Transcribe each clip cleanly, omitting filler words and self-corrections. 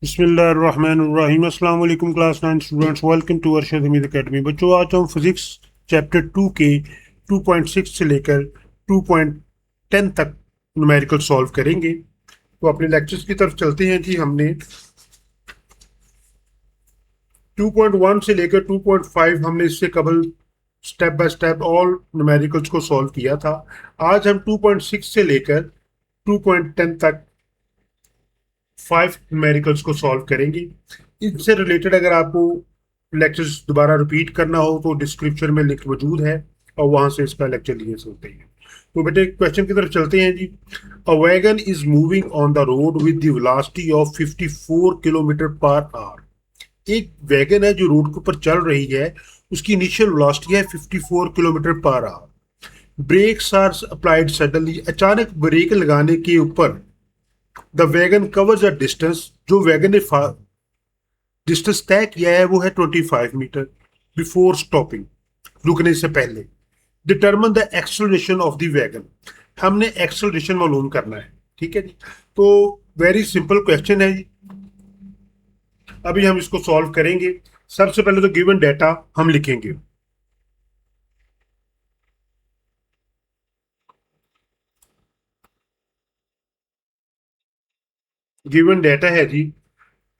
बिस्मिल्लाहिर्रहमानिर्रहीम। अस्सलाम वालेकुम class 9 students, welcome to Arshad Hameed academy. बच्चों, आज हम फिजिक्स चैप्टर 2 के 2.6 से लेकर 2.10 तक न्यूमेरिकल सॉल्व करेंगे। तो अपने लेक्चर्स की तरफ चलते हैं। जी, हमने 2.1 से लेकर 2.5 हमने इससे कबल step by step all numericals को सॉल्व किया था। आज हम 2.6 से लेकर 2.10 तक 5 न्यूमेरिकल्स को सॉल्व करेंगे। इससे रिलेटेड अगर आपको लेक्चर्स दोबारा रिपीट करना हो तो डिस्क्रिप्शन में लिंक मौजूद है और वहां से इसका लेक्चर लिए सकते हैं। तो बेटे, क्वेश्चन की तरफ चलते हैं। जी, a wagon is moving on the road with the velocity of 54 kilometre per hour. एक वैगन है जो रोड के ऊपर चल रही है, उसकी इनिशियल वेलोसिटी है 54 kilometre per hour. Brakes are applied suddenly, अचानक ब्रेक लगाने के ऊपर the wagon covers a distance, जो वैगन ने डिस्टेंस तय किया है वो है 25 मीटर बिफोर स्टॉपिंग, रुकने से पहले। Determine the acceleration of the wagon, हमने एक्सेलरेशन मालूम करना है। ठीक है जी। तो वेरी सिंपल क्वेश्चन है जी, अभी हम इसको सॉल्व करेंगे। सबसे पहले तो गिवन डेटा हम लिखेंगे। गिवन डेटा है जी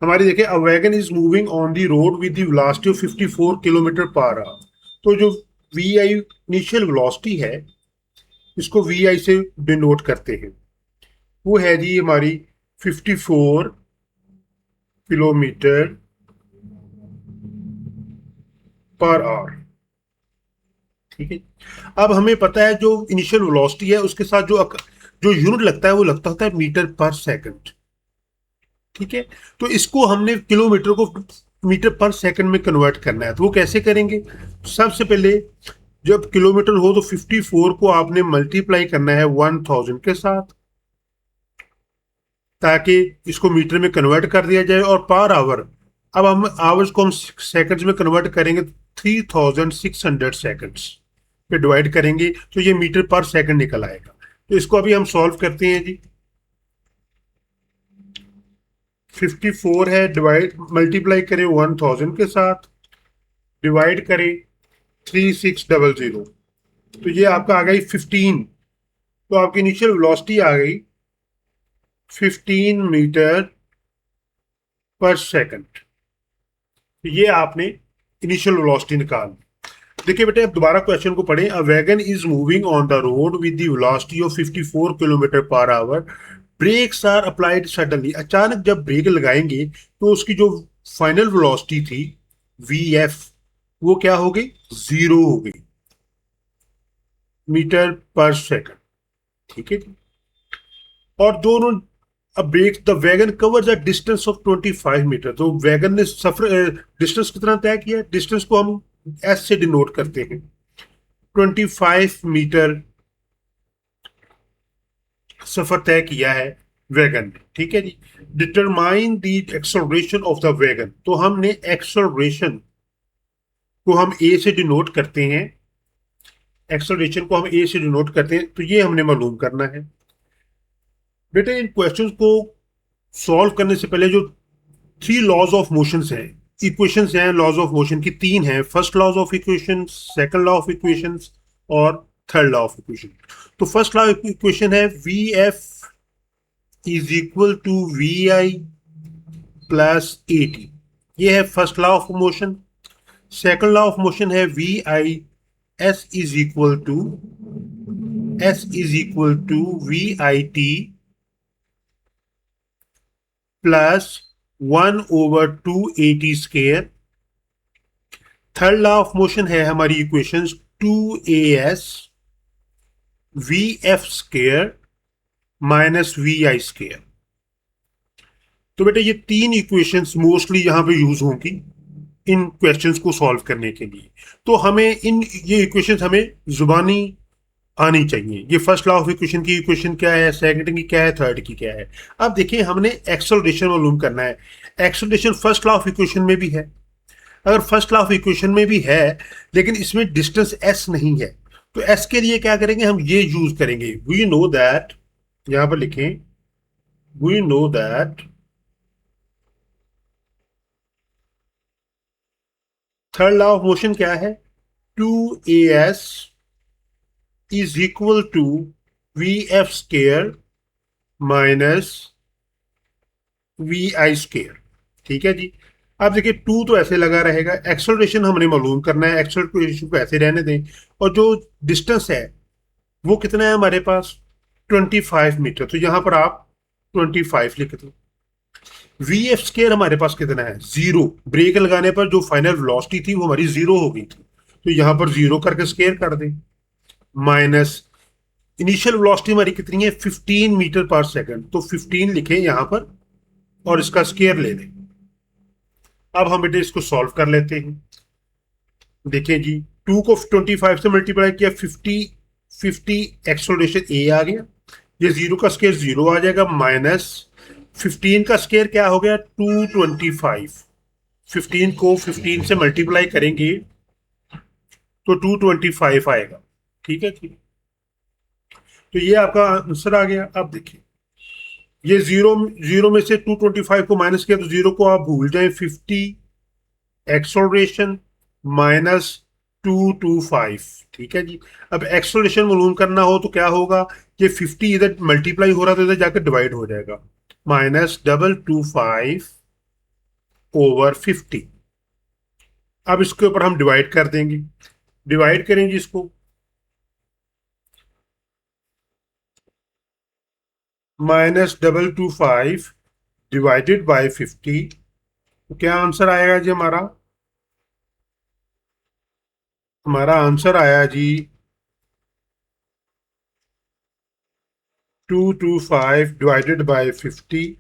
हमारी, देखिए, a wagon is moving on the road with the velocity of 54 kilometre per hour. तो जो वी आई इनिशियल वेलोसिटी है, इसको वी आई से डिनोट करते हैं। वो है जी हमारी 54 किलोमीटर पर आवर। ठीक है। अब हमें पता है जो इनिशियल वेलोसिटी है उसके साथ जो यूनिट लगता है वो लगता होता है मीटर पर सेकंड। ठीक है। तो इसको हमने किलोमीटर को मीटर पर सेकंड में कन्वर्ट करना है। तो वो कैसे करेंगे? सबसे पहले जब किलोमीटर हो तो 54 को आपने मल्टीप्लाई करना है 1000 के साथ, ताकि इसको मीटर में कन्वर्ट कर दिया जाए। और पर आवर, अब हम आवर्स को हम सेकंड्स में कन्वर्ट करेंगे, 3600 सेकंड्स पे डिवाइड करेंगे तो ये मीटर पर सेकंड निकल आएगा। तो इसको अभी हम सॉल्व करते हैं जी। 54 है, डिवाइड मल्टीप्लाई करें 1000 के साथ, डिवाइड करें 3600, तो ये आपका आ गई 15। तो आपकी इनिशियल वेलोसिटी आ गई 15 मीटर पर सेकंड। ये आपने इनिशियल वेलोसिटी निकाल। देखिए बेटे, अब दोबारा क्वेश्चन को पढ़ें। A wagon is moving on the road with the velocity of 54 kilometre per hour. Brakes are applied suddenly, अचानक जब ब्रेक लगाएंगे तो उसकी जो फाइनल वेलोसिटी थी वी एफ, वो क्या हो गई? जीरो हो गई, मीटर पर सेकंड। ठीक है जी। और दोनों, अब brake the wagon covers a distance of 25 metre. तो वैगन ने सफर डिस्टेंस कितना तय किया? डिस्टेंस को हम एस से डिनोट करते हैं, 25 मीटर सफर तय किया है वैगन ने। ठीक है जी। Determine the acceleration of the wagon, तो हमने एक्सेलरेशन को हम ए से डिनोट करते हैं। एक्सेलरेशन को हम ए से डिनोट करते हैं, तो ये हमने मालूम करना है। बेटे, इन क्वेश्चंस को सॉल्व करने से पहले जो 3 लॉज ऑफ मोशन है, इक्वेशंस हैं लॉज ऑफ मोशन की, 3 हैं। First laws of equation, second law of equations और थर्ड लॉ ऑफ इक्वेशन। तो फर्स्ट लॉ ऑफ इक्वेशन है V F is equal to we I plus A T. ये है first law of motion. Second law of motion है V I S is equal to we I T plus 1/2 AT²। Third law of motion है हमारी equations 2AS v f square minus we i square. तो बेटा, ये 3 equations mostly यहां पे use होंगी इन questions को सॉल्व करने के लिए। तो हमें ये इक्वेशंस हमें जुबानी आनी चाहिए। ये फर्स्ट लॉ ऑफ इक्वेशन की इक्वेशन क्या है, सेकंड की क्या है, थर्ड की क्या है। अब देखिए, हमने एक्सेलरेशन मालूम करना है। Acceleration first law of equation में भी है। अगर फर्स्ट लॉ ऑफ इक्वेशन में भी है लेकिन इसमें डिस्टेंस एस नहीं है, तो एस के लिए क्या करेंगे? हम ये यूज करेंगे, वी नो दैट, यहां पर लिखें, we know that third law of motion क्या है? 2as is equal to vf square minus vi square. ठीक है जी। अब देखिए, टू तो ऐसे लगा रहेगा, एक्सेलरेशन हमने मालूम करना है, एक्सेलरेशन को ऐसे रहने दें, और जो डिस्टेंस है वो कितना है हमारे पास? 25 मीटर। तो यहां पर आप 25 लिख दो। वी एफ स्केयर हमारे पास कितना है? जीरो। ब्रेक लगाने पर जो फाइनल वेलोसिटी थी वो हमारी जीरो हो गई थी, तो यहां पर जीरो करके स्केयर कर दें, माइनस इनिशियल वेलोसिटी हमारी कितनी है? 15 मीटर पर सेकंड, तो 15 लिखें यहां पर और इसका स्केयर ले लें। अब हम बेटे इसको सॉल्व कर लेते हैं। देखिए जी, 2 को 25 से मल्टीप्लाई किया, 50 एक्सोलेशन ए आ गया, ये जीरो का स्केयर जीरो आ जाएगा, माइनस 15 का स्केयर क्या हो गया? 225। 15 को 15 से मल्टीप्लाई करेंगे तो 225 आएगा। ठीक है जी, तो ये आपका आंसर आ गया। अब देखिए, ये जीरो जीरो में से 225 को माइनस किया तो जीरो को आप भूल जाए, 50 एक्सोलेशन माइनस 225। ठीक है जी। अब एक्सोलेशन मालूम करना हो तो क्या होगा? ये 50 इधर मल्टीप्लाई हो रहा तो इधर जाकर डिवाइड हो जाएगा, माइनस 225 ओवर 50। अब इसके ऊपर हम डिवाइड कर देंगे, डिवाइड करेंगे इसको, -225 डिवाइडेड बाय 50, तो क्या आंसर आएगा जी हमारा? हमारा आंसर आया जी 225 divided by 50,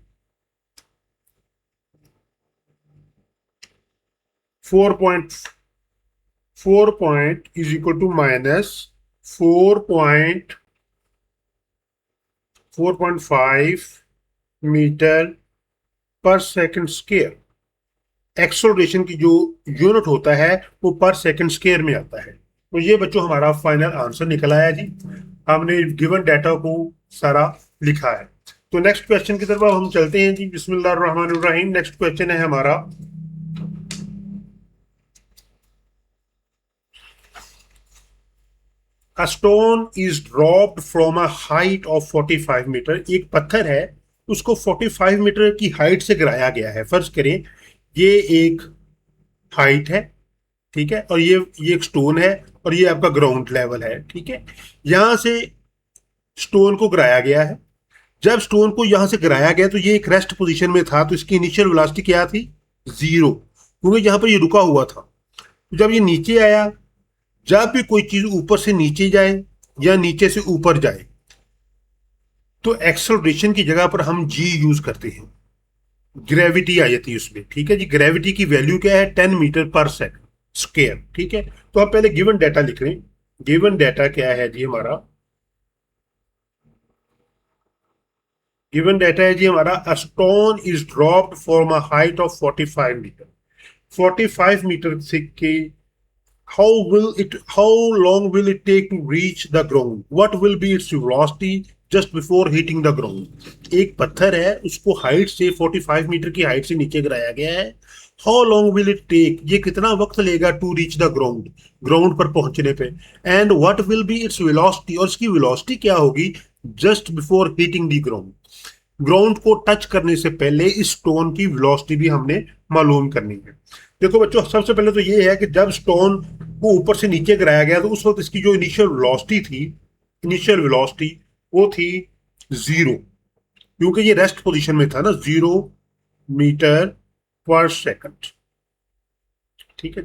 4 point is equal to minus 4.5 metre per second square. Acceleration की जो यूनिट होता है वो पर सेकंड स्क्वायर में आता है। तो ये बच्चों हमारा फाइनल आंसर निकल आया जी। हमने गिवन डाटा को सारा लिखा है। तो नेक्स्ट क्वेश्चन की तरफ हम चलते हैं जी। बिस्मिल्लाहिर्रहमानिर्रहीम। नेक्स्ट क्वेश्चन है हमारा, A stone is dropped from a height of 45 metre. एक पत्थर है, उसको 45 मीटर की हाइट से गिराया गया है। फर्ज करें ये एक हाइट है, ठीक है, और ये एक स्टोन है और ये आपका ग्राउंड लेवल है। ठीक है, यहां से स्टोन को गिराया गया है। जब स्टोन को यहां से गिराया गया तो ये एक रेस्ट पोजीशन में था, तो इसकी इनिशियल वेलोसिटी क्या थी? जीरो, क्योंकि यहां पर ये रुका हुआ था। तो जब ये नीचे आया, जब भी कोई चीज ऊपर से नीचे जाए या नीचे से ऊपर जाए तो एक्सेलरेशन की जगह पर हम जी यूज करते हैं, ग्रेविटी आ जाती है उसमें। ठीक है जी, ग्रेविटी की वैल्यू क्या है? 10 मीटर पर सेकंड स्क्वायर। ठीक है, तो आप पहले गिवन डाटा लिख रहे हैं। गिवन डाटा क्या है जी हमारा? गिवन डाटा है जी हमारा, a stone is dropped from a height of 45 metre. 45 metre से के how long will it take to reach the ground? What will be its velocity just before hitting the ground? एक पत्थर है, उसको height से 45 मीटर की height से नीचे गिराया गया है। How long will it take? ये कितना वक्त लेगा to reach the ground? Ground पर पहुंचने पे। And what will be its velocity? और इसकी velocity क्या होगी just before hitting the ground? Ground को टच करने से पहले इस स्टोन की वेलोसिटी भी हमने मालूम करनी है। देखो बच्चों, सबसे पहले तो ये है कि जब स्टोन को ऊपर से नीचे गिराया गया तो उस वक्त इसकी जो इनिशियल वेलोसिटी थी, इनिशियल वेलोसिटी वो थी जीरो, क्योंकि ये रेस्ट पोजीशन में था ना, 0 मीटर पर सेकंड। ठीक है,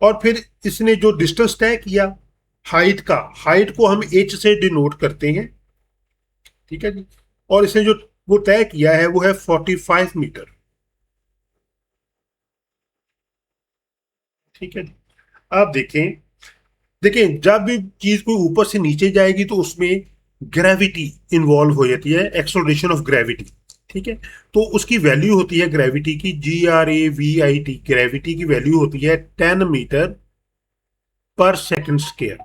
और फिर इसने जो डिस्टेंस तय किया हाइट का, हाइट को हम एच से डिनोट करते हैं। ठीक है जी, और इसने जो वो तय किया है वो है 45 मीटर। ठीक है, आप देखें, देखें जब भी चीज कोई ऊपर से नीचे जाएगी तो उसमें ग्रेविटी इन्वॉल्व हो जाती है, एक्सलरेशन ऑफ ग्रेविटी। ठीक है, तो उसकी वैल्यू होती है ग्रेविटी की, GRAVIT, ग्रेविटी की वैल्यू होती है 10 मीटर पर सेकंड स्क्वायर।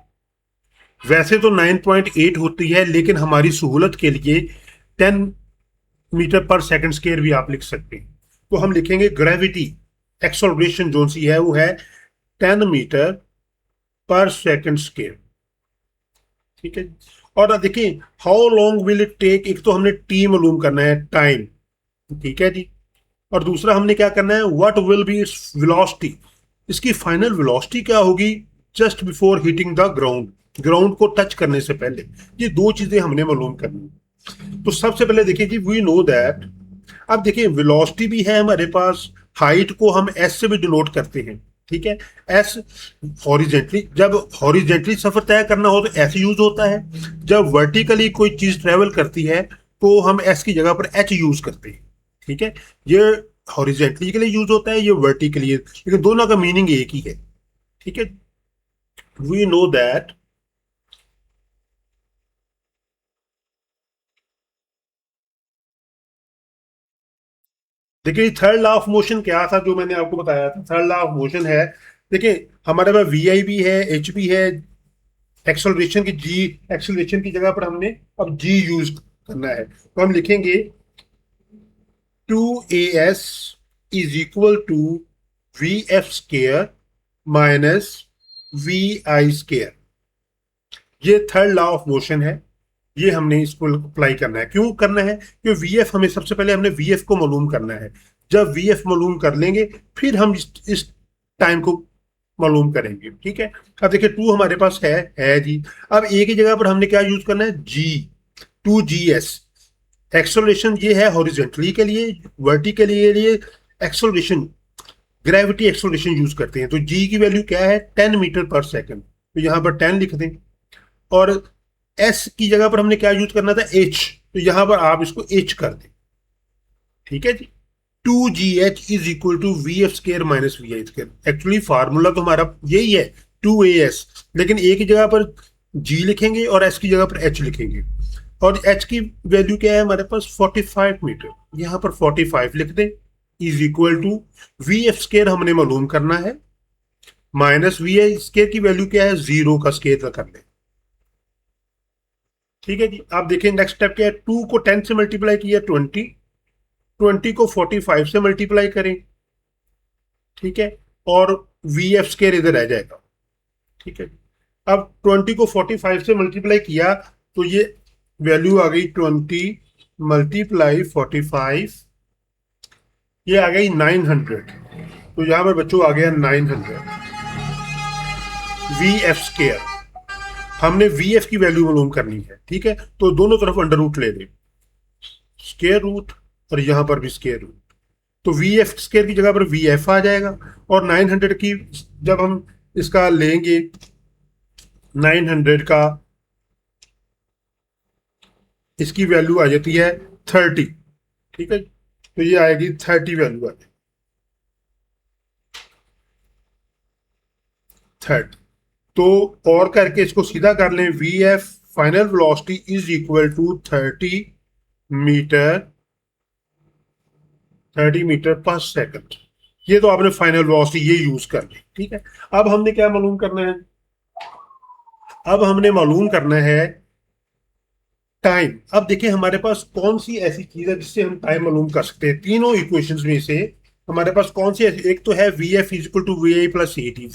वैसे तो 9.8 होती है, लेकिन हमारी सहूलत के लिए 10 मीटर पर सेकंड स्क्वायर भी आप लिख सकते हैं। तो हम लिखेंगे ग्रेविटी एक्सलरेशन जो सी है वो है 10 मीटर पर सेकंड स्क्वायर। ठीक है। और अब देखिए how long will it take, एक तो हमने टी मालूम करना है, टाइम। ठीक है जी। और दूसरा हमने क्या करना है, what will be its velocity, इसकी फाइनल वेलोसिटी क्या होगी just before hitting the ground, ground को टच करने से पहले। ये दो चीजें हमने मालूम करनी। तो सबसे पहले देखिए जी, वी नो दैट, अब देखिए वेलोसिटी भी है हमारे पास, हाइट को हम एस से भी डिनोट करते हैं। ठीक है। एस हॉरिजेंटली, जब हॉरिजेंटली सफर तय करना हो तो एस यूज होता है, जब वर्टिकली कोई चीज ट्रेवल करती है तो हम एस की जगह पर एच यूज करते हैं। ठीक है। ये हॉरिजेंटली के लिए यूज होता है, ये वर्टिकली है, लेकिन दोनों का मीनिंग एक ही है। ठीक है। वी नो दैट, देखिए थर्ड लॉ ऑफ मोशन क्या था जो मैंने आपको बताया था, थर्ड लॉ ऑफ मोशन है, देखिए हमारे पास वी आई भी है, एच भी है, एक्सेलरेशन की जी, एक्सेलरेशन की जगह पर हमने अब जी यूज करना है, तो हम लिखेंगे 2as is equal to V F square minus we I square. ये थर्ड लॉ ऑफ मोशन है, ये हमने इसको अप्लाई करना है। क्यों करना है, क्योंकि वी एफ हमें सबसे पहले हमने वी एफ को मालूम करना है। जब वी एफ मालूम कर लेंगे फिर हम इस टाइम को मालूम करेंगे। ठीक है। अब देखिए टू हमारे पास है जी। अब ए की जगह पर हमने क्या यूज करना है, जी, 2gs। एक्सेलरेशन ये है हॉरिजेंटली के लिए, वर्टिकली के लिए एक्सेलरेशन, ग्रेविटी एक्सेलरेशन यूज करते हैं। तो जी की वैल्यू क्या है, 10 मीटर पर सेकंड, तो यहां पर 10 लिख दें। और एस की जगह पर हमने क्या यूज करना था, एच, तो यहां पर आप इसको एच कर दें। ठीक है जी। 2gh is equal to V F square minus we I square. Actually formula तो हमारा यही है 2as, लेकिन ए की जगह पर जी लिखेंगे और एस की जगह पर एच लिखेंगे। और एच की वैल्यू क्या है हमारे पास, 45 मीटर, यहां पर 45 लिख दें, is equal to V F square हमने मालूम करना है, माइनस वी आई स्केयर की वैल्यू क्या है, जीरो का स्केयर कर लें। ठीक है जी। आप देखिए नेक्स्ट स्टेप क्या है, 2 को 10 से मल्टीप्लाई किया 20, 20 को 45 से मल्टीप्लाई करें। ठीक है। और वी एफ स्केयर इधर आ जाएगा। ठीक है। अब 20 को 45 से मल्टीप्लाई किया तो ये वैल्यू आ गई 20 मल्टीप्लाई 45, ये आ गई 900। तो यहां पर बच्चों आ गया 900 वी एफ स्केयर। हमने वी एफ की वैल्यू मालूम करनी है। ठीक है। तो दोनों तरफ अंडर रूट ले लें, स्केयर रूट और यहां पर भी स्केयर रूट, तो वी एफ स्केयर की जगह पर वी एफ आ जाएगा। और 900 की जब हम इसका लेंगे, 900 का इसकी वैल्यू आ जाती है 30। ठीक है। तो ये आएगी 30 वैल्यू आ जाएगी 30। तो और करके इसको सीधा कर लें, v f final velocity is equal to 30 metre, 30 metre per second. ये तो आपने फाइनल वेलोसिटी ये यूज कर ली। ठीक है। अब हमने क्या मालूम करना है, अब हमने मालूम करना है टाइम। अब देखिए हमारे पास कौन सी ऐसी चीज है जिससे हम टाइम मालूम कर सकते हैं, तीनों इक्वेशंस में से हमारे पास कौन सी ऐसी, एक तो है V F is equal to we I plus A t,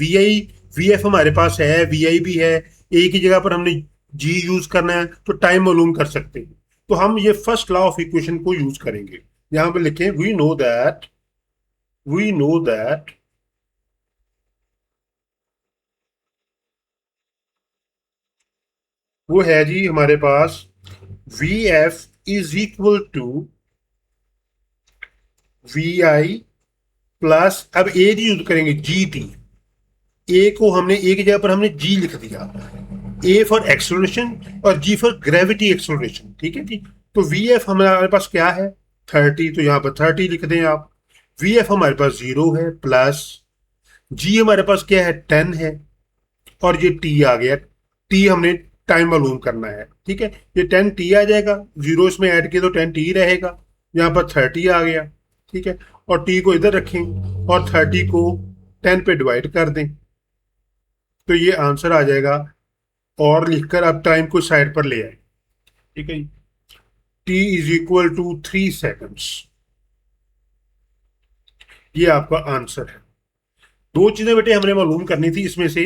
v f हमारे पास है, वी आई भी है, ए की जगह पर हमने जी यूज करना है तो टाइम मालूम कर सकते हैं। तो हम ये फर्स्ट लॉ ऑफ इक्वेशन को यूज करेंगे। यहां पे लिखें, वी नो दैट वो है जी हमारे पास V F is equal to we I plus, अब ए डी यूज करेंगे, जी टी। ए को हमने ए की जगह पर हमने जी लिख दिया, ए फॉर एक्सलोरेशन और जी फॉर ग्रेविटी एक्सलोरेशन। ठीक है जी। तो वी एफ हमारे पास क्या है, 30, तो यहां पर 30 लिख दें आप। वी एफ हमारे पास 0 है, प्लस जी हमारे पास क्या है, 10 है, और ये टी आ गया, टी हमने टाइम मालूम करना है। ठीक है। ये 10 टी आ जाएगा, जीरो इसमें ऐड किया तो 10 टी रहेगा, यहाँ पर 30 आ गया। ठीक है। और टी को इधर रखें और 30 को 10 पे डिवाइड कर दें, तो ये आंसर आ जाएगा। और लिखकर अब टाइम को साइड पर ले आए। ठीक है। T is equal to 3 seconds, ये आपका आंसर है। दो चीजें बेटे हमने मालूम करनी थी इसमें से।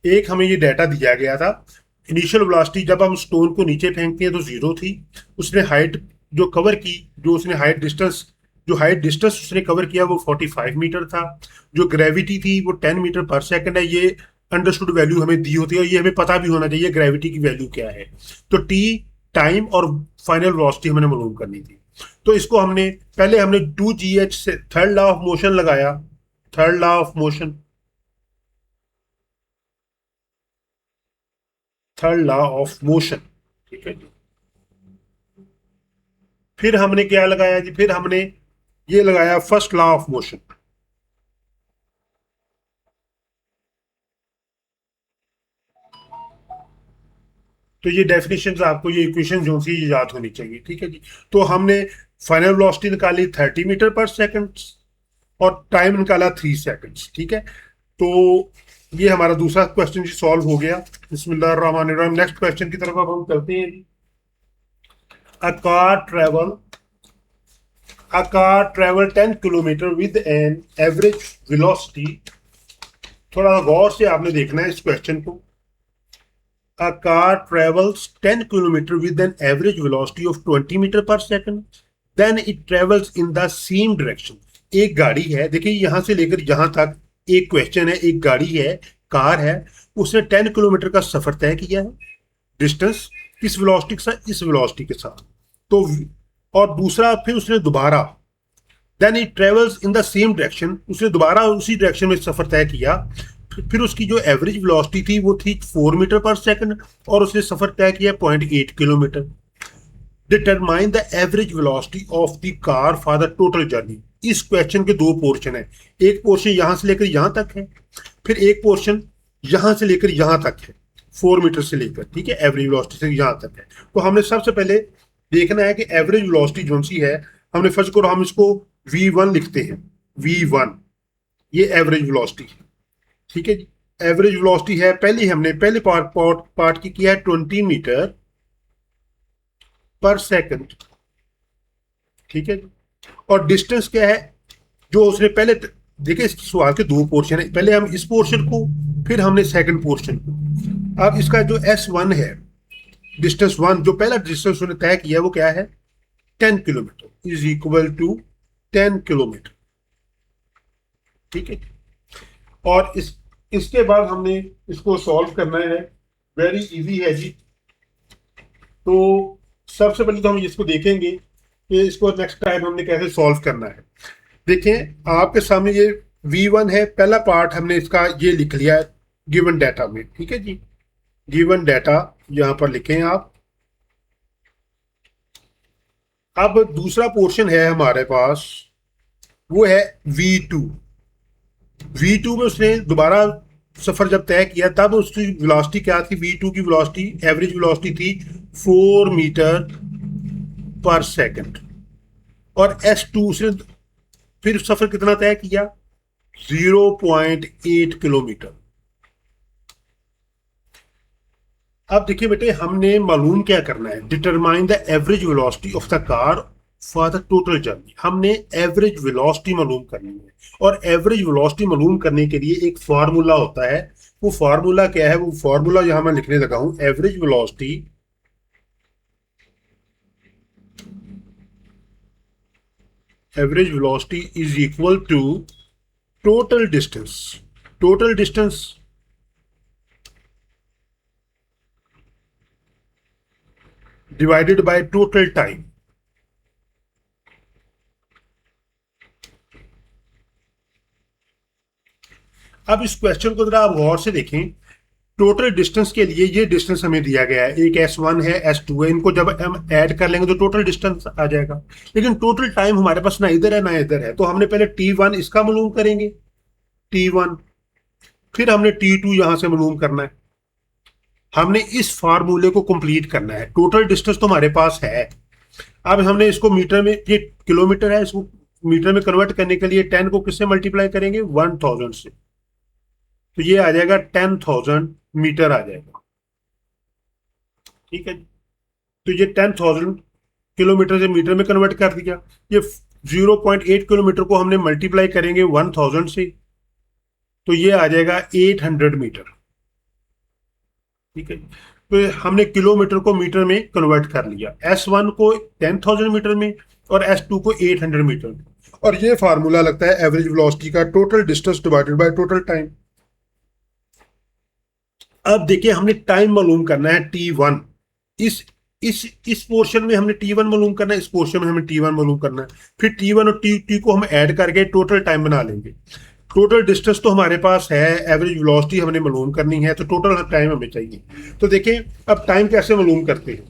एक हमें ये डाटा दिया गया था, इनिशियल वेलोसिटी जब हम स्टोन को नीचे फेंकते हैं तो जीरो थी। उसने हाइट जो कवर की, जो उसने हाइट डिस्टेंस उसने कवर किया वो 45 मीटर था। जो ग्रेविटी थी वो 10 मीटर पर सेकंड है। ये अंडरस्टूड वैल्यू हमें दी होती है और ये हमें पता भी होना चाहिए ग्रेविटी की वैल्यू क्या है। तो टी टाइम और फाइनल वेलोसिटी हमने मालूम करनी थी। तो इसको हमने 2 GH से थर्ड लॉ ऑफ मोशन लगाया। Third law of motion, third law of motion, ठीक है जी। फिर हमने क्या लगाया जी, फिर हमने ये लगाया फर्स्ट लॉ ऑफ मोशन। तो ये डेफिनेशन आपको, ये इक्वेशन जो सी याद होनी चाहिए, ठीक है जी। तो हमने फाइनल वेलोसिटी निकाली 30 मीटर पर सेकंड और टाइम निकाला 3 सेकंड्स, ठीक है। तो ये हमारा दूसरा क्वेश्चन जी सॉल्व हो गया। बिस्मिल्लाहिर्रहमानिर्रहीम। नेक्स्ट क्वेश्चन की तरफ अब हम चलते हैं जी। A car travel A car travel 10 kilometre with an average velocity। थोड़ा गौर से आपने देखना है इस क्वेश्चन को। A car travels 10 kilometre with an average velocity of 20 metre per second, then it travels in the same direction। एक गाड़ी है, देखिए यहां से लेकर यहां तक एक क्वेश्चन है, एक गाड़ी है, कार है, उसने 10 किलोमीटर का सफर तय किया है, डिस्टेंस किस वेलोसिटी के साथ, इस वेलोसिटी के साथ। तो और दूसरा फिर उसने दोबारा then it travels in the same direction, उसने दोबारा उसी डायरेक्शन में सफर तय किया। फिर उसकी जो एवरेज वेलोसिटी थी वो थी 4 मीटर पर सेकंड और उसने सफर तय किया 0.8 kilometre. Determine the average velocity of the car for the total journey. इस क्वेश्चन के दो पोर्शन है, एक पोर्शन यहां से लेकर यहां तक है, फिर एक पोर्शन यहां से लेकर यहां तक है, 4 मीटर से लेकर, ठीक है, एवरेज वेलोसिटी से यहां तक है। तो हमने सबसे पहले देखना है कि एवरेज वेलोसिटी जो सी है, हमने फर्स्ट को हम इसको V1 लिखते हैं। V1 ये एवरेज वेलोसिटी है, ठीक है जी। एवरेज वेलोसिटी है, पहले पार्ट की किया है 20 मीटर पर सेकंड, ठीक है जी। और डिस्टेंस क्या है जो उसने पहले, देखिए इस सवाल के दो पोर्शन है, पहले हम इस पोर्शन को, फिर हमने सेकंड पोर्शन को। अब इसका जो S1 है, डिस्टेंस वन, जो पहला डिस्टेंस उसने तय किया वो क्या है, 10 kilometre is equal to 10 kilometre, ठीक है। और इसके बाद हमने इसको सॉल्व करना है, वेरी इजी है जी। तो सबसे पहले तो हम इसको देखेंगे कि इसको नेक्स्ट टाइम हमने कैसे सॉल्व करना है। देखें आपके सामने ये V1 है, पहला पार्ट हमने इसका ये लिख लिया है गिवन डाटा में, ठीक है जी। गिवन डाटा यहां पर लिखें आप। अब दूसरा पोर्शन है हमारे पास, वो है V2। V2 में उसने दोबारा सफर जब तय किया तब उसकी वेलोसिटी क्या थी, V2 की वेलोसिटी, एवरेज वेलोसिटी थी 4 मीटर पर सेकंड। और S2 उसने फिर सफर कितना तय किया, 0.8 किलोमीटर। अब देखिए बेटे, हमने मालूम क्या करना है, determine the average velocity of the car for the total journey. हमने एवरेज वेलोसिटी मालूम करनी है, और एवरेज वेलोसिटी मालूम करने के लिए एक फार्मूला होता है। वो फार्मूला क्या है, वो फार्मूला यहां मैं लिखने लगा हूं, average velocity is equal to total distance. Total distance divided by total time. अब इस क्वेश्चन को जरा आप गौर से देखें। टोटल डिस्टेंस के लिए ये डिस्टेंस हमें दिया गया है, एक S1 है, S2 है, इनको जब हम ऐड कर लेंगे तो टोटल डिस्टेंस आ जाएगा। लेकिन टोटल टाइम हमारे पास ना इधर है ना इधर है, तो हमने पहले T1 इसका मालूम करेंगे, T1, फिर हमने T2 यहां से मालूम करना है। हमने इस फार्मूले को कंप्लीट करना है। टोटल डिस्टेंस तो हमारे पास है, अब हमने इसको मीटर में, ये किलोमीटर है, इसको मीटर में कन्वर्ट करने के लिए 10 को किससे मल्टीप्लाई करेंगे, 1000 से। तो ये आ जाएगा 10,000 मीटर आ जाएगा, ठीक है। तो ये 10,000 किलोमीटर से मीटर में कन्वर्ट कर दिया। ये 0.8 किलोमीटर को हमने मल्टीप्लाई करेंगे 1000 से, तो ये आ जाएगा 800 मीटर। ठीक है, तो हमने किलोमीटर को मीटर में कन्वर्ट कर लिया, S1 को 10,000 मीटर में और S2 को 800 मीटर में। और ये फार्मूला लगता है एवरेज वेलोसिटी का, total distance divided by total time. अब देखिए हमने टाइम मालूम करना है T1। इस इस पोर्शन में हमने T1 मालूम करना है, इस पोर्शन में हमें T1 मालूम करना है। फिर T1 और T को हम ऐड करके टोटल टाइम बना लेंगे। टोटल डिस्टेंस तो हमारे पास है, एवरेज वेलोसिटी हमने मालूम करनी है, तो टोटल टाइम हमें चाहिए। तो देखें अब टाइम कैसे मालूम करते हैं।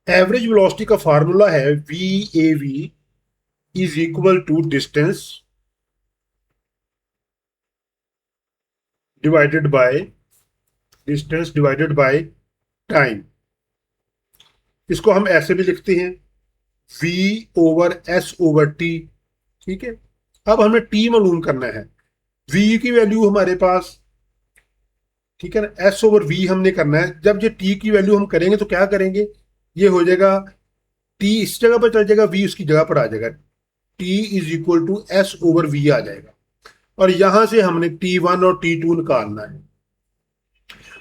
एवरेज वेलोसिटी का फार्मूला है VAV is equal to distance divided by time. इसको हम ऐसे भी लिखते हैं V/S/T। ठीक है, अब हमें T मालूम करना है। V की वैल्यू हमारे पास, ठीक है ना, S/V हमने करना है। जब ये T की वैल्यू हम करेंगे तो क्या करेंगे, ये हो जाएगा T इस जगह पर चल जाएगा, V उसकी जगह पर आ जाएगा, T is equal to S/V आ जाएगा। और यहां से हमने T1 और T2 निकालना है।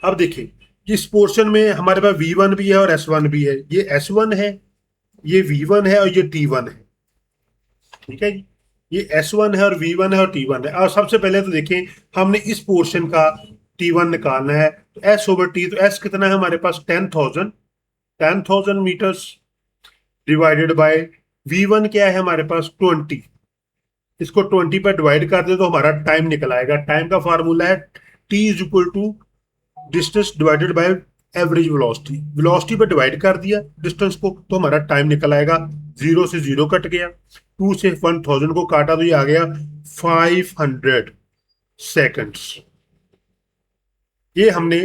अब देखिए इस पोर्शन में हमारे पास V1 भी है और S1 भी है। ये S1 है, ये V1 है और ये T1 है। ठीक है जी, ये S1 है और V1 है और T1 है। और सबसे पहले तो देखें हमने इस पोर्शन का T1 निकालना है, तो S/T, तो S कितना है हमारे पास 10,000 मीटर्स डिवाइडेड बाय V1 क्या है हमारे पास 20। इसको 20 पर डिवाइड कर दे तो हमारा टाइम निकल आएगा। टाइम का फार्मूला है T is equal to distance divided by average velocity. Velocity पर डिवाइड कर दिया डिस्टेंस को तो हमारा टाइम निकल आएगा। 0 से 0 कट गया, 2 से 1000 को काटा तो ये आ गया 500 सेकंड्स। ये हमने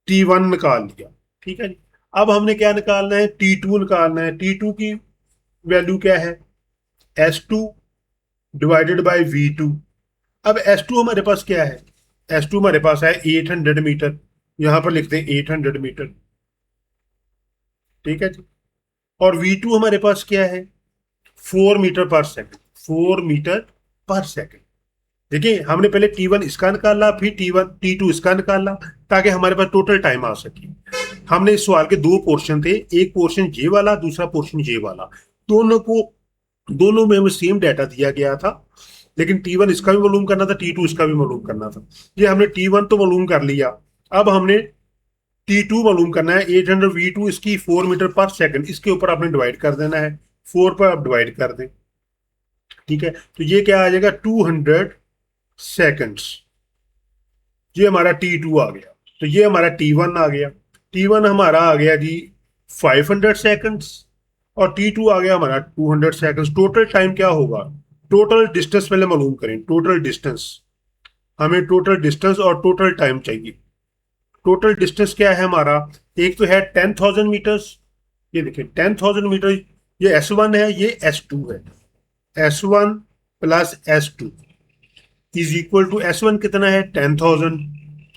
T1 निकाल लिया। ठीक है जी, अब हमने क्या निकालना है, T2 निकालना है। T2 की वैल्यू क्या है, S2 डिवाइडेड बाय V2। अब S2 हमारे पास क्या है, S2 हमारे पास है 800 मीटर। यहां पर लिखते हैं 800 मीटर। ठीक है जी, और V2 हमारे पास क्या है, 4 metre per second. 4 metre per second. देखिए हमने पहले T1 इसका निकाला, फिर T2 इसका निकाला, ताकि हमारे पास टोटल टाइम आ सके। हमने इस सवाल के दो पोर्शन थे, एक पोर्शन ये वाला, दूसरा पोर्शन ये वाला। दोनों में हमें सेम डाटा दिया गया था, लेकिन T1 इसका भी मालूम करना था, T2 इसका भी मालूम करना था। ये हमने T1 तो मालूम कर लिया, अब हमने T2 मालूम करना है। 800 V2 इसकी 4 मीटर पर सेकंड, इसके ऊपर आपने डिवाइड कर देना है, 4 पर आप डिवाइड कर दें। ठीक है, तो ये क्या आ जाएगा 200 सेकंड्स। ये हमारा T2 आ गया। तो ये हमारा T1 आ गया। T1 हमारा आ गया जी 500 सेकंड्स, और T2 आ गया हमारा 200 सेकंड्स। टोटल टाइम क्या होगा, टोटल डिस्टेंस पहले मालूम करें। टोटल डिस्टेंस, हमें टोटल डिस्टेंस और टोटल टाइम चाहिए। टोटल डिस्टेंस क्या है हमारा, एक तो है 10,000 मीटर्स, ये देखिए 10,000 मीटर, ये S1 है, ये S2 है। S1 plus S2 is equal to, S1 कितना है 10,000,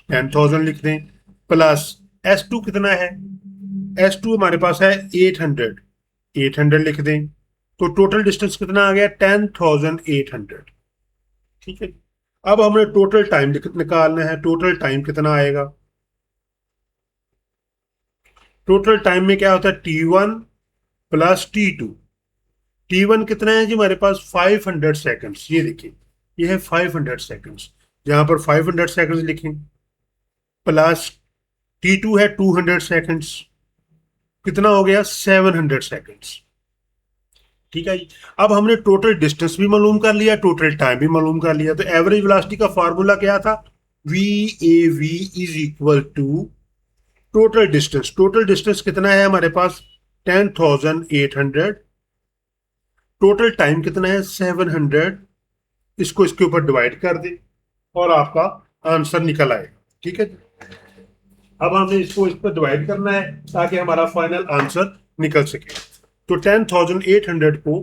10,000 लिख दें, प्लस S2 कितना है, S2 हमारे पास है 800, 800 लिख दें। तो टोटल डिस्टेंस कितना आ गया 10,800। ठीक है, अब हमें टोटल टाइम निकालना है। टोटल टाइम कितना आएगा, टोटल टाइम में क्या होता है T1 प्लस T2। T1 कितना है जी हमारे पास 500 सेकंड्स, ये देखिए ये है 500 सेकंड्स, जहां पर 500 सेकंड्स लिखें, प्लस T2 है 200 सेकंड्स, कितना हो गया 700 सेकंड्स। ठीक है जी, अब हमने टोटल डिस्टेंस भी मालूम कर लिया, टोटल टाइम भी मालूम कर लिया। तो एवरेज वेलोसिटी का फार्मूला क्या था, VAV is equal to total distance. Total distance कितना है हमारे पास 10,800, टोटल टाइम कितना है 700, इसको इसके ऊपर डिवाइड कर दे और आपका आंसर निकल आएगा। ठीक है, अब हमें इसको इस पर डिवाइड करना है ताकि हमारा फाइनल आंसर निकल सके। तो 10,800 को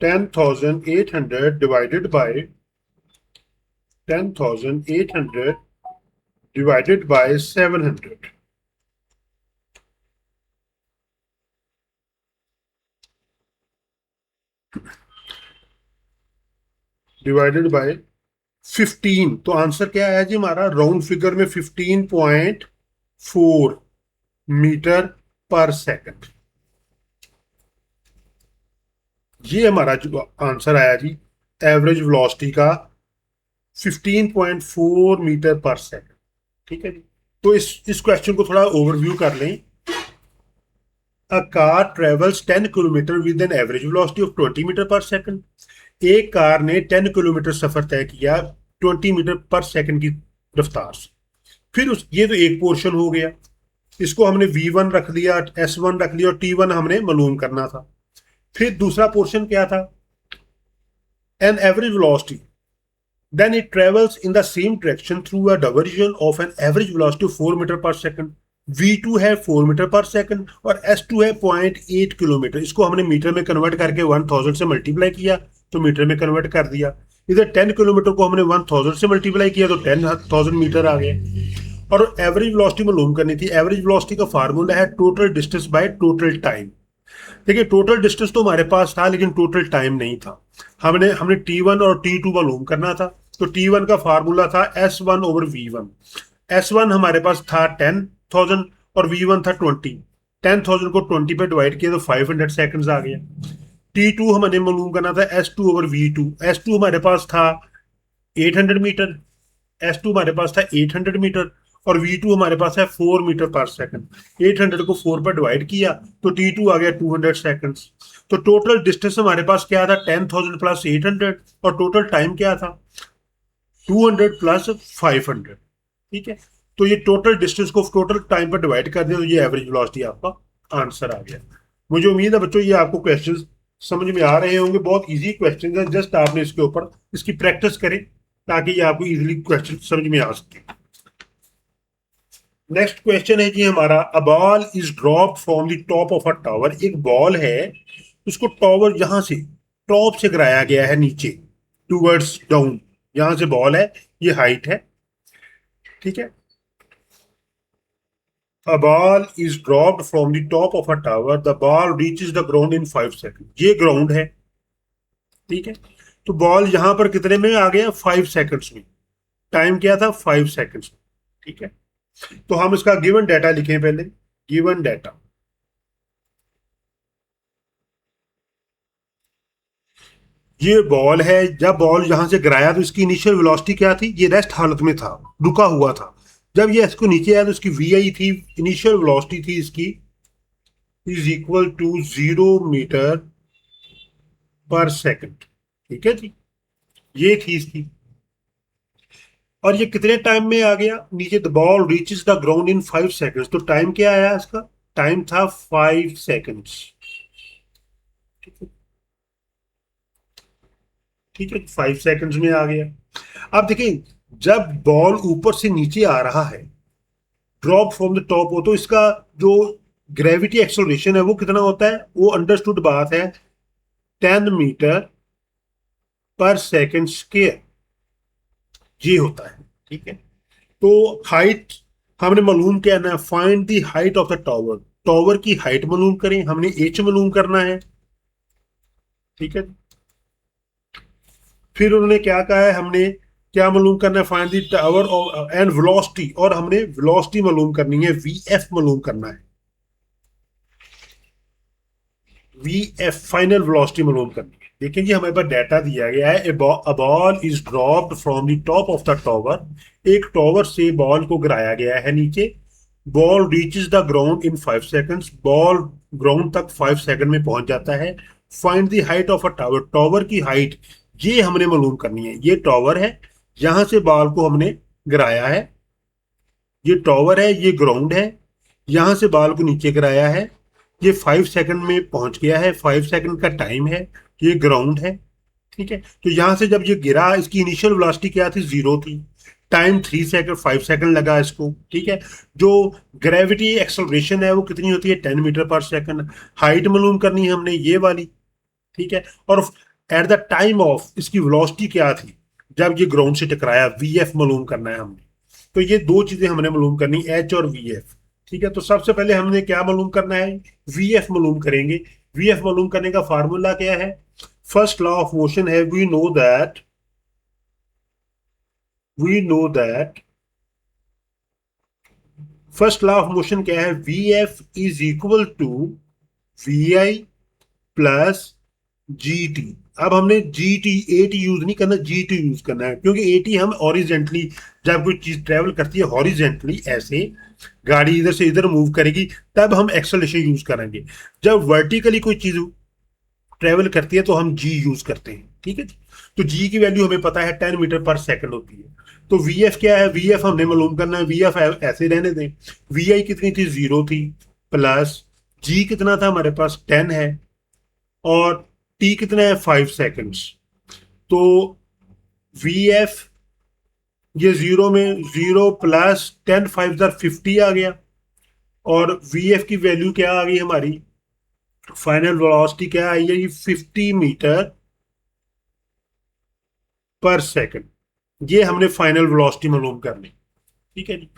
10,800 divided by 10,800 divided by 700, divided by 15। तो आंसर क्या आया जी हमारा, राउंड फिगर में 15.4 मीटर पर सेकंड। ये हमारा जो आंसर आया जी एवरेज वेलोसिटी का 15.4 मीटर पर सेकंड। ठीक है जी। तो इस क्वेश्चन को थोड़ा ओवरव्यू कर लें। A car travels 10 kilometre with an average velocity of 20 metre per second. एक कार ने 10 किलोमीटर सफर तय किया 20 मीटर पर सेकंड की रफ्तार से। फिर ये तो एक पोर्शन हो गया, इसको हमने V1 रख लिया, S1 रख लिया और T1 हमने मालूम करना था। फिर दूसरा पोर्शन क्या था, N average velocity, then it travels in the same direction through a diversion of an average velocity of 4 metre per second. V2 है 4 मीटर पर सेकंड और S2 है 0.8 किलोमीटर। इसको हमने मीटर में कन्वर्ट करके 1000 से मल्टीप्लाई किया तो मीटर में कन्वर्ट कर दिया। इधर 10 किलोमीटर को हमने 1000 से मल्टीप्लाई किया तो 10,000 मीटर आ गया। और एवरेज वेलोसिटी मालूम करनी थी। एवरेज वेलोसिटी का फार्मूला है total distance by total time. देखिए टोटल डिस्टेंस तो हमारे पास था लेकिन टोटल टाइम नहीं था। हमने T1 और T2 मालूम करना था। तो T1 का फार्मूला था S1 ओवर V1। S1 हमारे पास था 10,000 और V1 था 20। 10,000 को 20 पे डिवाइड किया तो 500 सेकंड्स आ गया। T2 हमने मालूम करना था S2 ओवर V2। S2 हमारे पास था 800 मीटर। S2 हमारे पास था 800 मीटर और V2 हमारे पास है 4 मीटर पर सेकंड। 800 को 4 पर डिवाइड किया तो T2 आ गया 200 सेकंड्स। तो टोटल डिस्टेंस हमारे पास क्या था, 10,000 प्लस 800 और टोटल टाइम क्या था, 200 प्लस 500। ठीक है। तो ये टोटल डिस्टेंस को टोटल टाइम पर डिवाइड कर दिया तो ये एवरेज वेलोसिटी आपका आंसर आ गया। मुझे उम्मीद है बच्चों ये आपको क्वेश्चंस समझ में आ रहे होंगे। बहुत इजी क्वेश्चन है, जस्ट आपने इसके ऊपर इसकी प्रैक्टिस करें ताकि ये आपको इजीली क्वेश्चन समझ में आ सके। नेक्स्ट क्वेश्चन है जी हमारा, a ball is dropped from the top of a tower. एक बॉल है, उसको टावर यहां से टॉप से गिराया गया है नीचे टूवर्ड्स डाउन। यहां से बॉल है, ये हाइट है। ठीक है। A ball is dropped from the top of a tower, the ball reaches the ground in 5 second. ये ग्राउंड है। ठीक है। तो बॉल यहां पर कितने में आ गया, 5 सेकंड्स में। टाइम क्या था, 5 सेकंड्स। ठीक है। तो हम इसका गिवन डाटा लिखें पहले। गिवन डाटा, ये बॉल है, जब बॉल यहां से गिराया तो इसकी इनिशियल वेलोसिटी क्या थी, ये रेस्ट हालत में था, रुका हुआ था। जब ये इसको नीचे आया तो इसकी वी आई थी, इनिशियल वेलोसिटी थी इसकी is equal to 0 metre per second. ठीक है जी, ये थी इसकी। और ये कितने टाइम में आ गया नीचे, the ball reaches the ground in 5 seconds. तो टाइम क्या आया इसका, टाइम था 5 सेकंड्स। ठीक है। ठीक है, 5 सेकंड्स में आ गया। अब देखिए, जब बॉल ऊपर से नीचे आ रहा है, ड्रॉप फ्रॉम द टॉप हो, तो इसका जो ग्रेविटी एक्सेलरेशन है वो कितना होता है, वो अंडरस्टूड बात है 10 मीटर पर सेकंड स्क्वायर, ये होता है। ठीक है। तो हाइट हमने मालूम करना है, find the height of the tower. Tower की हाइट मालूम करें, हमने एच मालूम करना है। ठीक है। फिर उन्होंने क्या कहा है, हमने क्या मालूम करना है, find the tower and velocity, और हमने वेलोसिटी मालूम करनी है, वी एफ मालूम करना है। वी एफ फाइनल वेलोसिटी मालूम करनी है। देखिए जी हमारे पास डाटा दिया गया है, a ball is dropped from the top of the tower. एक टावर से बॉल को गिराया गया है नीचे। Ball reaches the ground in 5 seconds. Ball ground तक 5 सेकंड में पहुंच जाता है। Find the height of a tower. Tower की हाइट ये हमने मालूम करनी है। ये टावर है, यहां से बॉल को हमने गिराया है। ये टावर है, ये ग्राउंड है, यहां से बॉल को नीचे गिराया है। ये 5 सेकंड में पहुंच गया है, 5 सेकंड का टाइम है। ये ग्राउंड है। ठीक है। तो यहां से जब ये गिरा, इसकी इनिशियल वेलोसिटी क्या थी, 0 थी। टाइम 3 सेकंड, 5 सेकंड लगा इसको। ठीक है। जो ग्रेविटी एक्सेलरेशन है वो कितनी होती है, 10 मीटर पर सेकंड। हाइट मालूम करनी है हमने, ये वाली। ठीक है। और एट द टाइम ऑफ इसकी वेलोसिटी क्या थी जब ये ग्राउंड से टकराया, वी एफ मालूम करना है हमने। तो ये दो चीजें हमने मालूम करनी, एच और वी एफ। ठीक है। तो सबसे पहले हमने क्या मालूम करना है, वी एफ मालूम करेंगे। वी एफ मालूम करने का फार्मूला क्या है, फर्स्ट लॉ ऑफ मोशन है, we know that we know that first law of motion क्या है, V F is equal to we I plus G T. अब हमने G T A T use नहीं करना, जी टी यूज करना है, क्योंकि ए टी हम हॉरिजेंटली, जब कोई चीज ट्रेवल करती है हॉरिजेंटली ऐसे गाड़ी इधर से इधर मूव करेगी तब हम एक्सेलरेशन यूज करेंगे। जब वर्टिकली कोई चीज ट्रेवल करती है तो हम जी यूज करते हैं। ठीक है जी। तो जी की वैल्यू हमें पता है 10 मीटर पर सेकंड होती है। तो वी एफ क्या है, वी एफ हमने मालूम करना है, वी एफ ऐसे रहने दें। वी आई कितनी थी, 0 थी, प्लस जी कितना था हमारे पास 10 है, और टी कितना है 5 सेकेंड्स। तो वी एफ ये 0 में 0 प्लस 10 5 50 आ गया, और वी एफ की वैल्यू क्या आ गई हमारी, फाइनल वेलोसिटी क्या आई है, ये 50 मीटर पर सेकंड। ये हमने फाइनल वेलोसिटी मालूम करनी। ठीक है जी।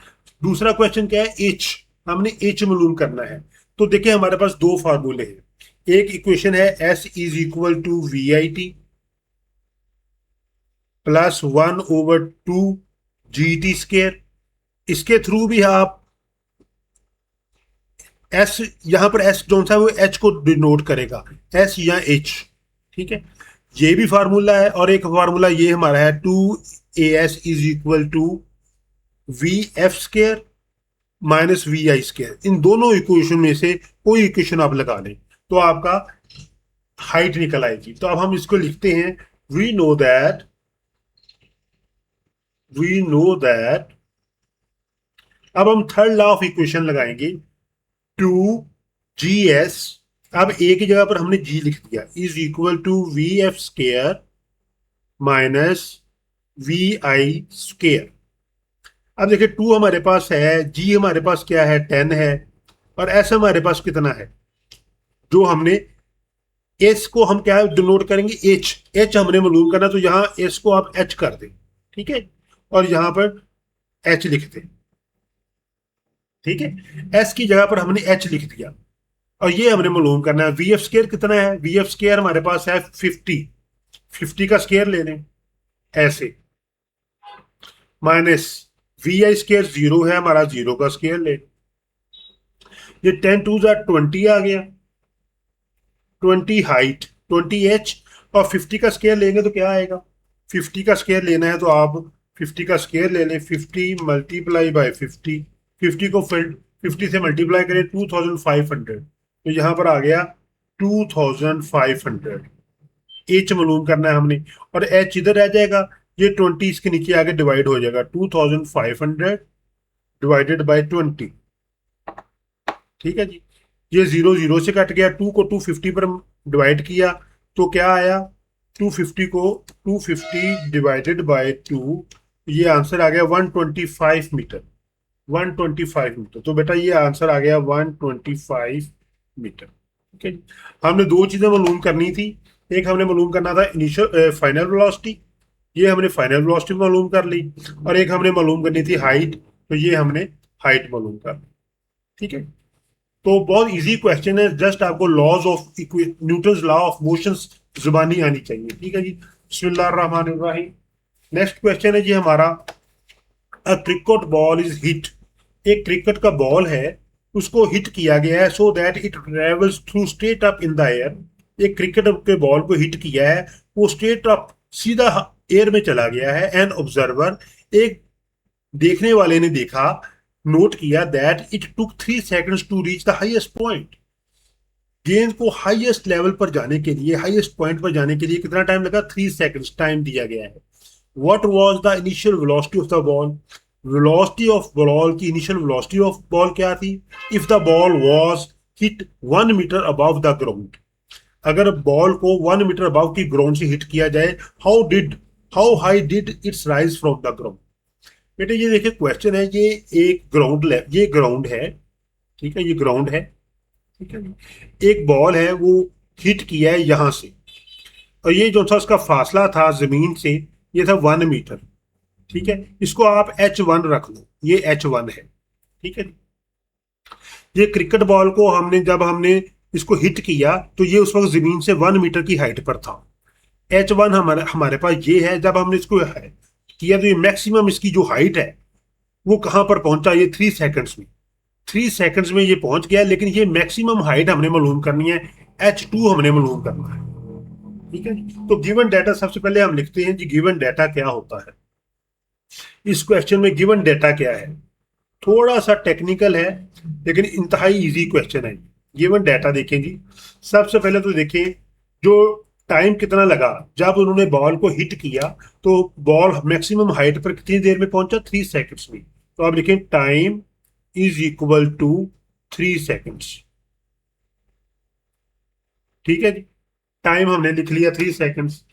दूसरा क्वेश्चन क्या है, एच, हमने एच मालूम करना है। तो देखिए हमारे पास दो फार्मूले हैं। एक इक्वेशन है S is equal to we I T plus 1/2 G T square. इसके थ्रू भी आप एस, यहां पर एस जो सा वो एच को डिनोट करेगा, एस या एच। ठीक है, ये भी फार्मूला है, और एक फार्मूला ये हमारा है 2as is equal to V F square minus we I square. इन दोनों इक्वेशन में से कोई इक्वेशन आप लगा लें तो आपका हाइट निकल आएगी। तो अब हम इसको लिखते हैं, we know that we know that अब हम थर्ड लॉ ऑफ इक्वेशन लगाएंगे, 2GS। अब ए की जगह पर हमने जी लिख दिया, is equal to V F square minus we I square. अब देखिए 2 हमारे पास है, जी हमारे पास क्या है 10 है, और एस हमारे पास कितना है, जो हमने एस को हम क्या डिनोट करेंगे, एच। एच हमने मालूम करना, तो यहां एस को आप एच कर दें। ठीक है, और यहां पर एच लिख दें। ठीक है, एस की जगह पर हमने एच लिख दिया, और ये हमने मालूम करना है वी एफ स्केयर कितना है। वी एफ स्केयर हमारे पास है 50, 50 का स्केयर ले लें ऐसे, माइनस वी आई स्केयर 0 है हमारा, 0 का स्केयर ले। ये 10 2 20 आ गया, 20 हाइट, 20 एच, और 50 का स्केयर लेंगे तो क्या आएगा, 50 का स्केयर लेना है तो आप 50 का स्केयर ले लें, 50 मल्टीप्लाई बाय 50, 50 को फिर 50 से मल्टीप्लाई करें 2500, तो यहां पर आ गया 2500। एच मालूम करना है हमने, और एच इधर रह जाएगा, ये 20 इसके नीचे आगे डिवाइड हो जाएगा, 2500 डिवाइडेड बाय 20। ठीक है जी, ये 0 0 से कट गया, 2 को 250 पर डिवाइड किया तो क्या आया, 250 को 250 डिवाइडेड बाय 2, ये आंसर आ गया 125 मीटर। 125 मीटर, तो बेटा ये आंसर आ गया 125 मीटर। ठीक है, हमने दो चीजें मालूम करनी थी। एक हमने मालूम करना था इनिशियल फाइनल वेलोसिटी, ये हमने फाइनल वेलोसिटी मालूम कर ली, और एक हमने मालूम करनी थी हाइट, तो ये हमने हाइट मालूम कर ली। ठीक है, तो बहुत इजी क्वेश्चन है, जस्ट आपको laws of Newton's law of motion जुबानी आनी चाहिए। ठीक है जी, बिस्मिल्लाहिर्रहमानिर्रहीम। नेक्स्ट क्वेश्चन है जी हमारा, अ क्रिकेट बॉल इज हिट। एक क्रिकेट का बॉल है, उसको हिट किया गया है, so that it travels through straight up in the air. एक क्रिकेट के बॉल को हिट किया है, वो स्ट्रेट अप सीधा एयर में चला गया है। एन ऑब्जर्वर, एक देखने वाले ने देखा, नोट किया that it took 3 seconds to reach the highest point. गेंद को हाईएस्ट लेवल पर जाने के लिए, हाईएस्ट पॉइंट पर जाने के लिए कितना टाइम लगा, 3 सेकंड्स टाइम दिया गया है। What was the initial velocity of the ball. Velocity of ball की इनिशियल वेलोसिटी ऑफ बॉल क्या थी, if the ball was hit 1 metre above the ground. अगर बॉल को 1 मीटर अबव की ग्राउंड से हिट किया जाए, how high did its rise from the ground. बेटे ये देखिए क्वेश्चन है, ये एक ग्राउंड, ये ग्राउंड है। ठीक है, ये ग्राउंड है। ठीक है, एक बॉल है, वो हिट किया है यहां से, और ये जो था उसका फासला था जमीन से, ये था 1 मीटर। ठीक है, इसको आप H1 रख लो, ये H1 है। ठीक है, ये क्रिकेट बॉल को जब हमने इसको हिट किया तो ये उस वक्त जमीन से 1 मीटर की हाइट पर था। H1 हमारे पास ये है, जब हमने इसको किया तो ये मैक्सिमम इसकी जो हाइट है वो कहां पर पहुंचा, ये 3 सेकंड्स में, 3 सेकंड्स में ये पहुंच गया। लेकिन ये मैक्सिमम हाइट हमने मालूम करनी है, H2 हमने मालूम करना है। ठीक है, तो गिवन डाटा सबसे पहले हम लिखते हैं जी, गिवन डाटा क्या होता है। इस क्वेश्चन में गिवन डाटा क्या है, थोड़ा सा टेक्निकल है लेकिन इंतहाई इजी क्वेश्चन है। गिवन डाटा देखें जी, सबसे पहले तो देखें जो टाइम कितना लगा जब उन्होंने बॉल को हिट किया, तो बॉल मैक्सिमम हाइट पर कितनी देर में पहुंचा, 3 सेकंड्स में। तो आप लिखें time is equal to 3 seconds. ठीक है जी, टाइम हमने लिख लिया 3 सेकंड्स।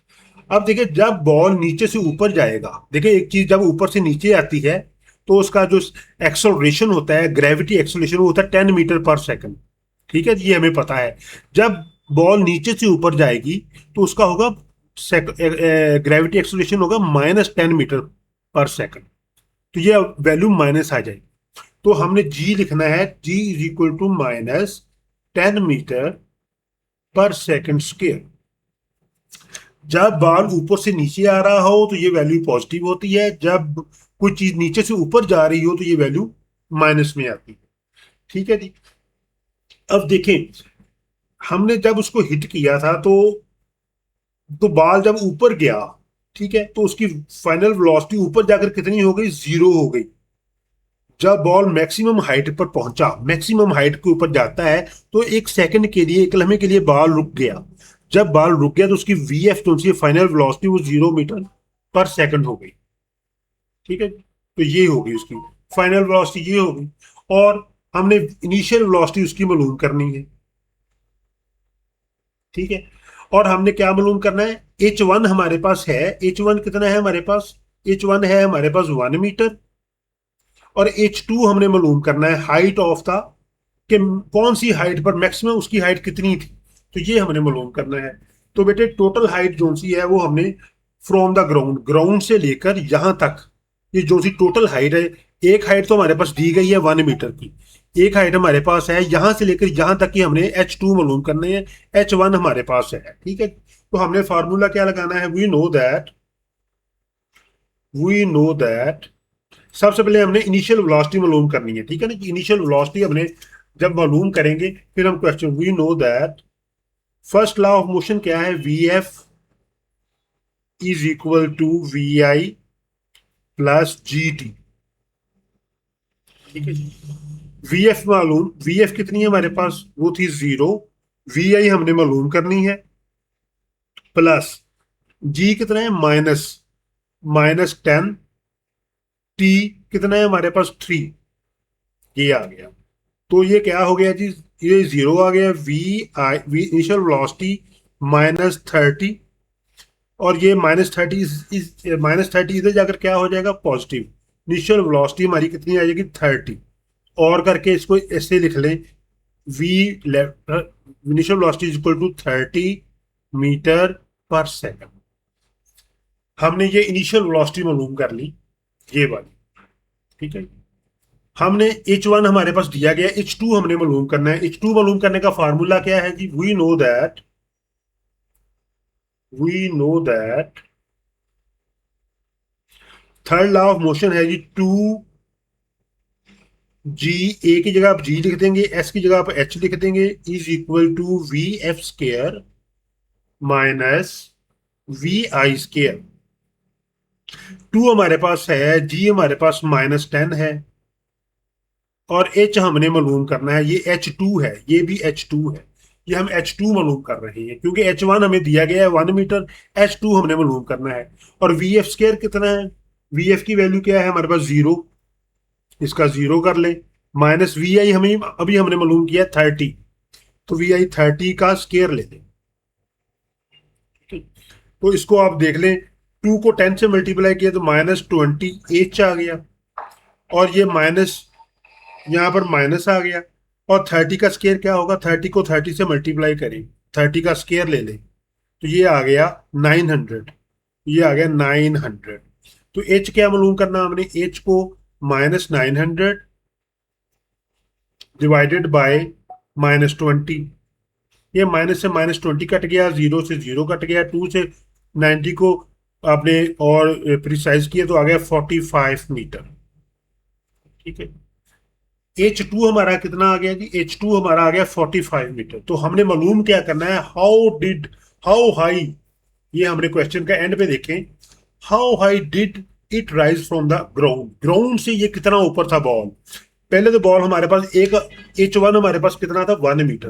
अब देखिए जब बॉल नीचे से ऊपर जाएगा, देखिए एक चीज जब ऊपर से नीचे आती है तो उसका जो एक्सेलरेशन होता है, ग्रेविटी एक्सेलरेशन, वो होता है 10 मीटर पर सेकंड। ठीक है, ये हमें पता है। जब बॉल नीचे से ऊपर जाएगी तो उसका होगा ग्रेविटी एक्सेलरेशन होगा -10 मीटर पर सेकंड। तो ये वैल्यू माइनस आ जाएगी। तो हमने जी लिखना है, जी is equal to -10 metre per second square. जब बॉल ऊपर से नीचे आ रहा हो तो ये वैल्यू पॉजिटिव होती है, जब कोई चीज नीचे से ऊपर जा रही हो तो ये वैल्यू माइनस में आती है। ठीक है जी, अब देखें हमने जब उसको हिट किया था तो बॉल जब ऊपर गया, ठीक है, तो उसकी फाइनल वेलोसिटी ऊपर जाकर कितनी हो गई, 0 हो गई। जब बॉल मैक्सिमम हाइट पर पहुंचा, मैक्सिमम हाइट के ऊपर जाता है, तो 1 सेकंड के लिए, 1 लम्हे के लिए बॉल रुक गया। जब बॉल रुक गया तो उसकी VF जो सी फाइनल वेलोसिटी वो 0 मीटर पर सेकंड हो गई। ठीक है, तो ये होगी उसकी फाइनल वेलोसिटी, ये होगी। और हमने इनिशियल वेलोसिटी उसकी मालूम करनी है। ठीक है, और हमने क्या मालूम करना है, H1 हमारे पास है। H1 कितना है हमारे पास, H1 है हमारे पास 1 मीटर। और H2 हमने मालूम करना है हाइट ऑफ द, कि कौन सी हाइट पर मैक्सिमम उसकी हाइट कितनी थी, तो ये हमने मालूम करना है। तो बेटे टोटल हाइट जो सी है वो हमने फ्रॉम द ग्राउंड, ग्राउंड से लेकर यहां तक, ये जो सी टोटल हाइट है, एक हाइट तो हमारे पास दी गई है 1 मीटर की, एक हाइट हमारे पास है यहां से लेकर यहां तक की हमने H2 मालूम करने हैं, H1 हमारे पास है। ठीक है, तो हमने फार्मूला क्या लगाना है, वी नो दैट सबसे पहले हमने इनिशियल वेलोसिटी मालूम करनी है। ठीक है ना, इनिशियल वेलोसिटी हमने जब मालूम करेंगे फिर हम question, we know that first law of motion क्या है, VF is equal to VI plus GT। ठीक है, VF मालूम, VF कितनी है हमारे पास, वो थी 0, VI हमने मालूम करनी है, प्लस G कितना है, माइनस -10, T कितना है हमारे पास 3, ये आ गया। तो ये क्या हो गया जी, ये 0 आ गया, वी इनिशियल वेलोसिटी -30, और ये -30 -30 इधर जाकर क्या हो जाएगा, पॉजिटिव। इनिशियल वेलोसिटी हमारी कितनी आ जाएगी, 30। और करके इसको ऐसे लिख लें, V initial velocity is equal to 30 metre per second. हमने ये इनिशियल वेलोसिटी मालूम कर ली, ये वाली। ठीक है, हमने H1 हमारे पास दिया गया, H2 हमने मालूम करना है। H2 मालूम करने का फार्मूला क्या है जी, we know that third law of motion है जी, 2G, ए की जगह आप G लिख देंगे, S की जगह आप H लिख देंगे, is equal to VF² minus VI²। 2 हमारे पास है, G हमारे पास -10 है, और H हमने मालूम करना है, ये H2 है, ये भी H2 है। ये हम H2 मालूम कर रहे हैं क्योंकि H1 हमें दिया गया है 1 मीटर, H2 हमने मालूम करना है। और VF² कितना है, VF की वैल्यू क्या है हमारे पास, 0, इसका 0 कर ले, माइनस VI हमें अभी हमने मालूम किया 30, तो VI 30 का स्केयर ले लें। तो इसको आप देख लें, 2 को 10 से मल्टीप्लाई किया तो -20H आ गया, और ये माइनस यहाँ पर माइनस आ गया। और 30 का स्केयर क्या होगा, 30 को 30 से मल्टीप्लाई करें, 30 का स्केयर ले लें, तो ये आ गया 900, ये आ गया 900। तो H क्या मालूम करना हमने, H को -900 डिवाइडेड बाय -20, ये माइनस से -20 कट गया, 0 से 0 कट गया, 2 से 90 को आपने और प्रिसाइज किया तो आ गया 45 मीटर। ठीक है। H2 हमारा कितना आ गया जी? H2 हमारा आ गया 45 मीटर। तो हमने मालूम क्या करना है, हाउ हाई, ये हमने क्वेश्चन का एंड पे देखें, how high did it rise from the ground, ground से ये कितना ऊपर था बॉल। पहले तो बॉल हमारे पास एक, H1 हमारे पास कितना था, 1 मीटर।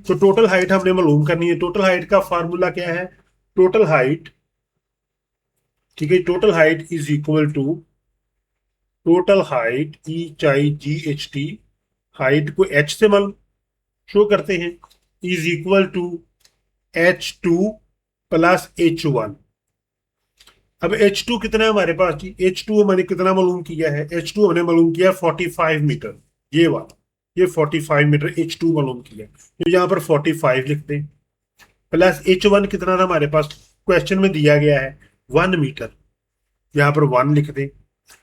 तो टोटल हाइट हमने मालूम करनी है। टोटल हाइट का फार्मूला क्या है, टोटल हाइट, ठीक है, total height is equal to, total height HIGHT, height को H से मल शो करते हैं, is equal to H2 plus H1। अब H2 कितना है हमारे पास जी? H2 हमने कितना मालूम किया है? H2 हमने मालूम किया 45 मीटर, ये वाला, ये 45 मीटर H2 मालूम किया, तो यहाँ पर 45 लिखते हैं। प्लस H1 कितना था हमारे पास, क्वेश्चन में दिया गया है 1 मीटर, यहाँ पर 1 लिख दें।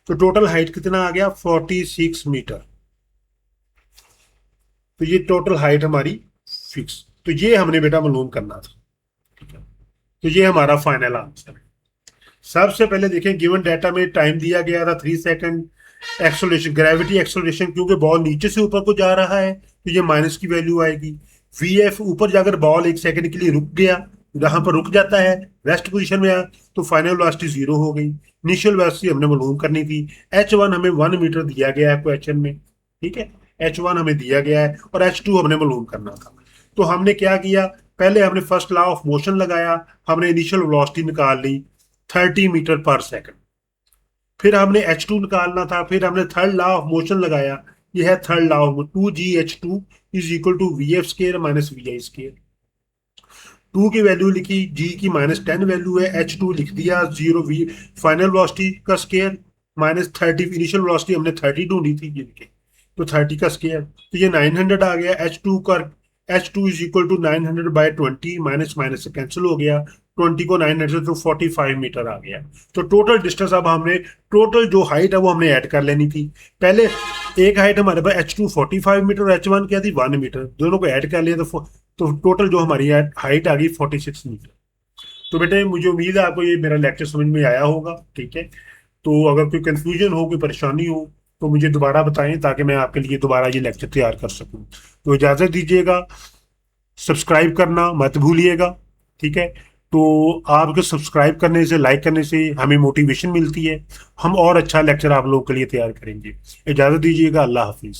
तो टोटल हाइट कितना आ गया, 46 मीटर। तो ये टोटल हाइट हमारी फिक्स, तो ये हमने बेटा मालूम करना था। ठीक है, तो ये हमारा फाइनल आंसर है। सबसे पहले देखें, गिवन डाटा में टाइम दिया गया था 3 सेकंड। एक्सोलेशन, ग्रेविटी एक्सोलेशन, क्योंकि बॉल नीचे से ऊपर को जा रहा है तो ये माइनस की वैल्यू आएगी। VF, ऊपर जाकर बॉल 1 सेकंड के लिए रुक गया, जहां पर रुक जाता है रेस्ट पोजीशन में आया, तो फाइनल वेलोसिटी 0 हो गई। इनिशियल वेलोसिटी हमने मालूम करनी थी। H1 हमें 1 मीटर दिया गया है क्वेश्चन में, ठीक है, H1 हमें दिया गया है, और H2 हमने मालूम करना था। तो हमने क्या किया, पहले हमने फर्स्ट लॉ ऑफ मोशन लगाया, हमने इनिशियल वेलोसिटी निकाल ली 30 मीटर पर सेकंड। फिर हमने H2 निकालना था, फिर हमने थर्ड लॉ ऑफ मोशन लगाया, यह है third law of 2GH2 is equal to VF square minus VI square. 2 की वैल्यू लिखी, G की -10 वैल्यू है, H2 लिख दिया 0, V फाइनल वेलोसिटी का स्केयर माइनस 30, इनिशियल वेलोसिटी हमने 30 ढूंढी थी, ये लिखे, तो 30 का स्केयर, तो ये 900 आ गया। H2 का, H2 is equal to 900/20, minus minus से कैंसिल हो गया, 20 को 900 से, तो 45 मीटर आ गया। तो टोटल डिस्टेंस, अब हमने टोटल जो हाइट है वो हमने ऐड कर लेनी थी। पहले एक हाइट हमारे पास H2 45 मीटर और H1 क्या थी, 1 मीटर, दोनों को ऐड कर लिया तो टोटल जो हमारी हाइट आ गई 46 मीटर। तो बेटे मुझे उम्मीद है आपको ये मेरा लेक्चर समझ में आया होगा। ठीक है, तो अगर कोई कंफ्यूजन हो, कोई परेशानी हो, तो मुझे दोबारा बताएं, ताकि मैं आपके लिए दोबारा ये लेक्चर तैयार कर सकूं। तो इजाज़त दीजिएगा, सब्सक्राइब करना मत भूलिएगा। ठीक है, तो आपके सब्सक्राइब करने से, लाइक करने से हमें मोटिवेशन मिलती है, हम और अच्छा लेक्चर आप लोगों के लिए तैयार करेंगे। इजाज़त दीजिएगा, अल्लाह हाफिज़।